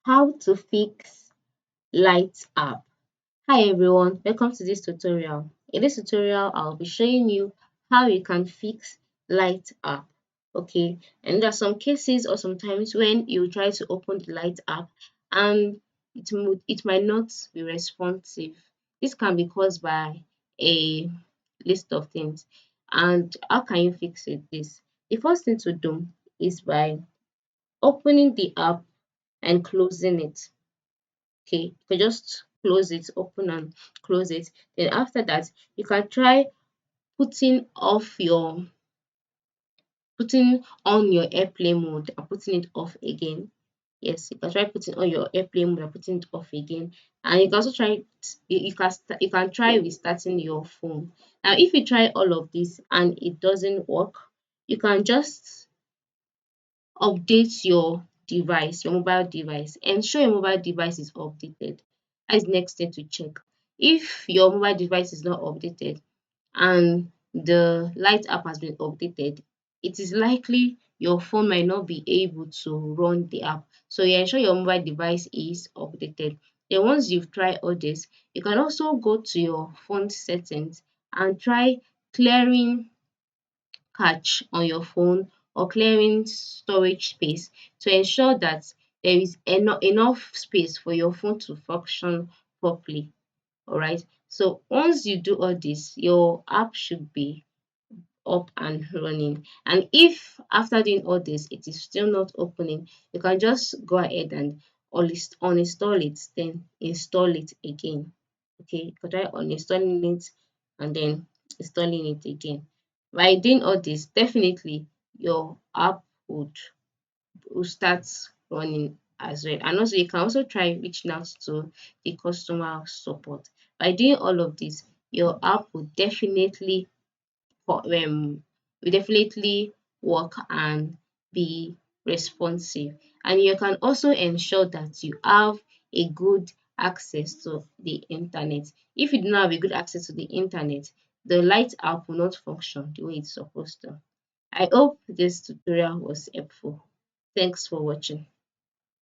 How to fix light app. Hi everyone, welcome to this tutorial. In this tutorial, I'll be showing you how you can fix light app. Okay, and there are some cases or sometimes when you try to open the light app and it might not be responsive. This can be caused by a list of things. And how can you fix it? The first thing to do is by opening the app and closing it. Okay, you can just close it, open and close it. Then after that, you can try putting off your putting on your airplane mode and putting it off again. Yes, you can try putting on your airplane mode and putting it off again. And you can also try you can try restarting your phone. Now, if you try all of this and it doesn't work, you can just update your device, your mobile device. Ensure your mobile device is updated. That is the next thing to check. If your mobile device is not updated and the light app has been updated, it is likely your phone might not be able to run the app. So you ensure your mobile device is updated. Then once you've tried all this, you can also go to your phone settings and try clearing cache on your phone or clearing storage space to ensure that there is enough space for your phone to function properly. All right. So once you do all this, your app should be up and running. And if after doing all this, it is still not opening, you can just go ahead and uninstall it, then install it again. Okay, you can try uninstalling it and then installing it again. By doing all this, definitely your app will start running as well. And also, you can also try reaching out to the customer support. By doing all of this, your app will definitely work and be responsive. And you can also ensure that you have a good access to the internet. If you do not have a good access to the internet, the light app will not function the way it's supposed to. I hope this tutorial was helpful. Thanks for watching.